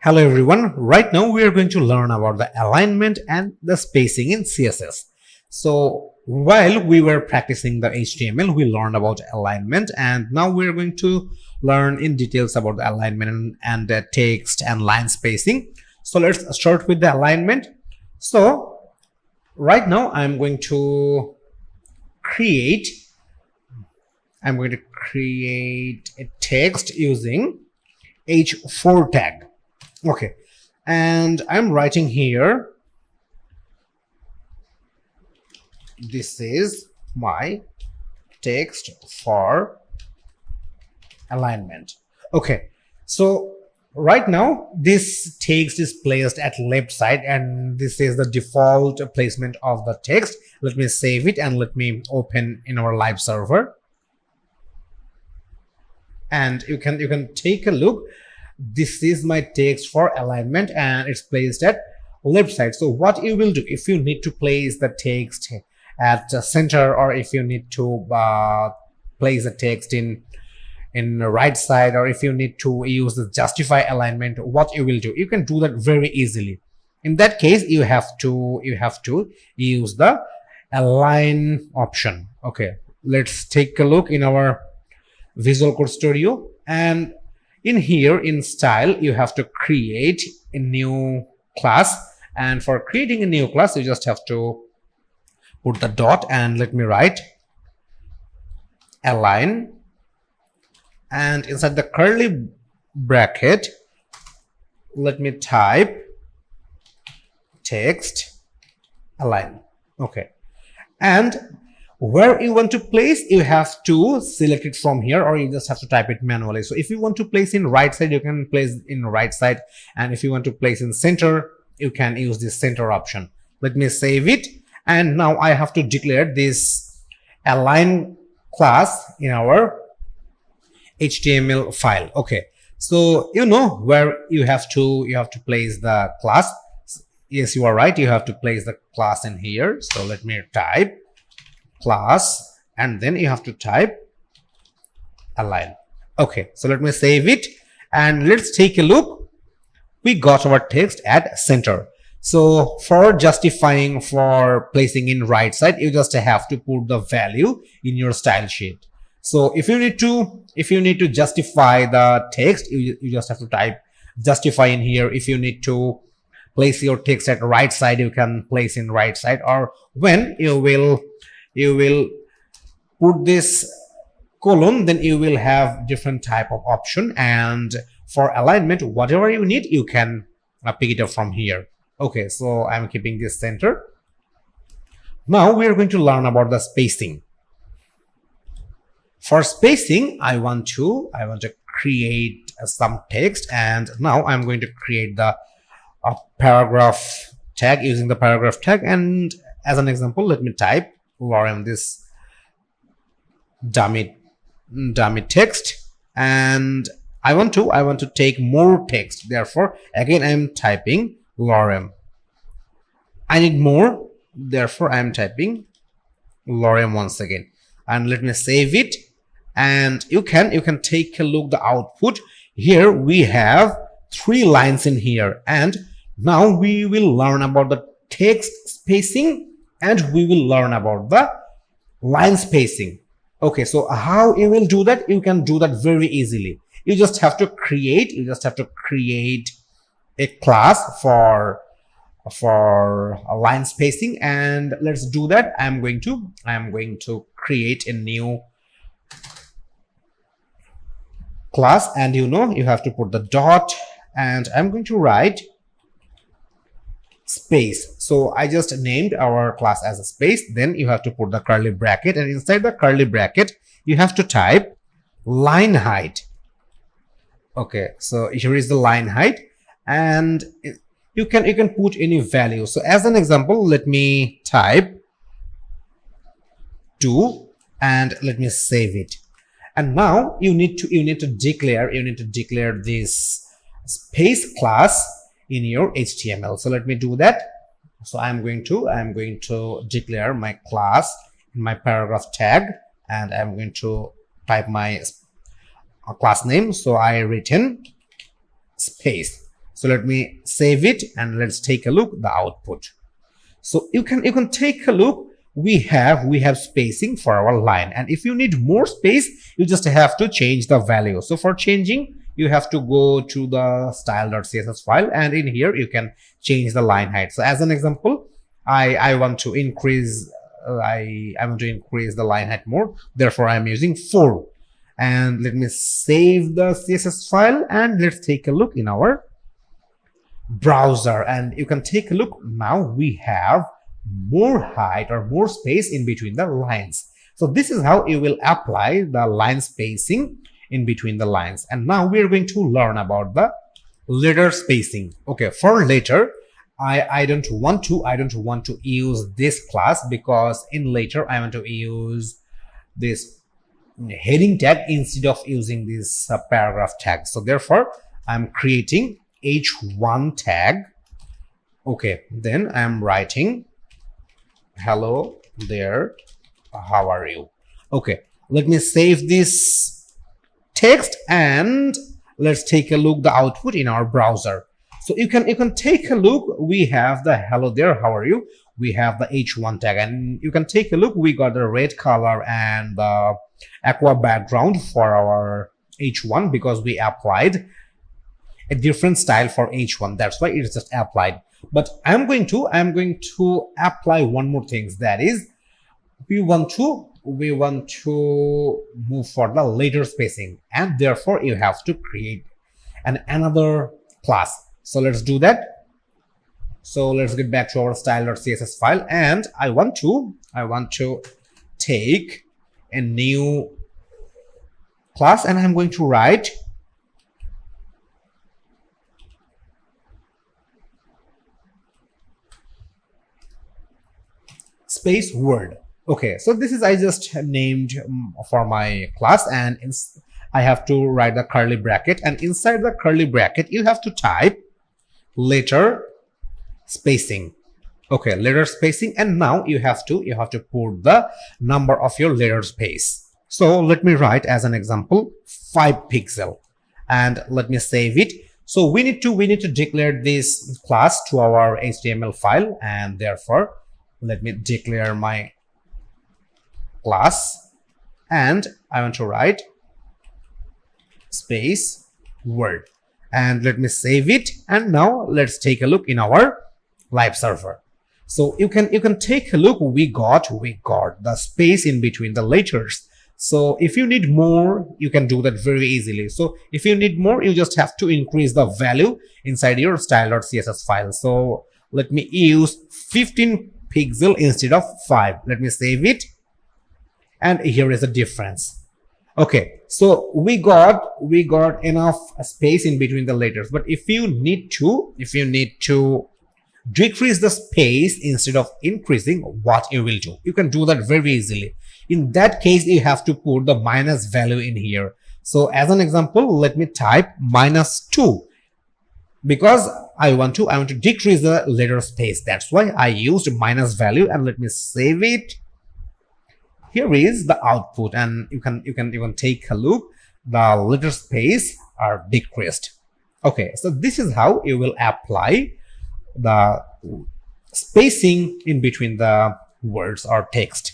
Hello everyone, right now we are going to learn about the alignment and the spacing in CSS. So while we were practicing the HTML, we learned about alignment, and now we are going to learn in details about the alignment and the text and line spacing. So let's start with the alignment. So right now I'm going to create a text using h4 tag. Okay, and I'm writing here, this is my text for alignment. Okay, so right now this text is placed at left side, and this is the default placement of the text. Let me save it and let me open in our live server, and you can take a look. This is my text for alignment and it's placed at left side. So what you will do, if you need to place the text at the center, or if you need to place the text in the right side, or if you need to use the justify alignment, what you will do, you can do that very easily. In that case, you have to use the align option. Okay, let's take a look in our Visual Code Studio, and in here in style you have to create a new class, and for creating a new class you just have to put the dot, and let me write align, and inside the curly bracket let me type text align. Okay, and where you want to place, you have to select it from here, or you just have to type it manually. So if you want to place in right side, you can place in right side, and if you want to place in center, you can use this center option. Let me save it, and now I have to declare this align class in our HTML file. Okay, so you know where you have to place the class. Yes, you are right, you have to place the class in here. So let me type class, and then you have to type align. Okay, so let me save it, and let's take a look. We got our text at center. So for justifying, for placing in right side, you just have to put the value in your style sheet. So if you need to justify the text, you just have to type justify in here. If you need to place your text at right side, you can place in right side, or when you will put this colon, then you will have different type of option, and for alignment, whatever you need, you can pick it up from here. Okay, so I'm keeping this center. Now we are going to learn about the spacing. For spacing, I want to create some text, and now I'm going to create the paragraph tag using the paragraph tag, and as an example, let me type lorem, this dummy text, and I want to take more text. Therefore, again I am typing lorem. I need more, therefore I am typing lorem once again, and let me save it. And you can take a look the output. Here we have 3 lines in here, and now we will learn about the text spacing, and we will learn about the line spacing. Okay, so how you will do that? You can do that very easily. You just have to create a class for a line spacing, and let's do that. I'm going to create a new class, and you have to put the dot, and I'm going to write space. So I just named our class as a space. Then you have to put the curly bracket, and inside the curly bracket you have to type line height. Okay, so here is the line height, and you can put any value. So as an example, let me type 2, and let me save it. And now you need to declare this space class in your HTML. So let me do that. So I'm going to declare my class in my paragraph tag, and I'm going to type my class name. So I written space. So let me save it and let's take a look the output. So you can take a look. We have spacing for our line, and if you need more space, you just have to change the value. So for changing, you have to go to the style.css file, and in here you can change the line height. So as an example, I want to increase I want to increase the line height more, therefore I'm using 4. And let me save the CSS file and let's take a look in our browser, and you can take a look. Now we have more height or more space in between the lines. So this is how you will apply the line spacing in between the lines. And now we are going to learn about the letter spacing. Okay, for later, I don't want to use this class, because in later I want to use this heading tag instead of using this paragraph tag. So therefore I'm creating h1 tag. Okay, then I'm writing hello there, how are you. Okay, let me save this text and let's take a look the output in our browser. So you can take a look. We have the hello there, how are you. We have the h1 tag, and you can take a look. We got the red color and the aqua background for our h1 because we applied a different style for h1. That's why it's just applied. But I'm going to apply one more thing, that is we want to move for the later spacing, and therefore you have to create another class. So let's do that. So let's get back to our style.css file, and I want to take a new class, and I'm going to write space word. Okay, so this is I just named for my class, and I have to write the curly bracket, and inside the curly bracket you have to type letter spacing. Okay, letter spacing, and now you have to put the number of your letter space. So let me write as an example 5 pixel, and let me save it. So we need to declare this class to our HTML file, and therefore let me declare my class, and I want to write space word, and let me save it. And now let's take a look in our live server. So you can take a look. We got the space in between the letters. So if you need more, you can do that very easily. So if you need more, you just have to increase the value inside your style.css file. So let me use 15 pixel instead of 5. Let me save it, and here is the difference. Okay, so we got enough space in between the letters. But if you need to decrease the space instead of increasing, what you will do, you can do that very easily. In that case, you have to put the minus value in here. So as an example, let me type -2, because I want to decrease the letter space. That's why I used minus value, and let me save it. Here is the output, and you can take a look. The letter space are decreased. Okay, so this is how you will apply the spacing in between the words or text.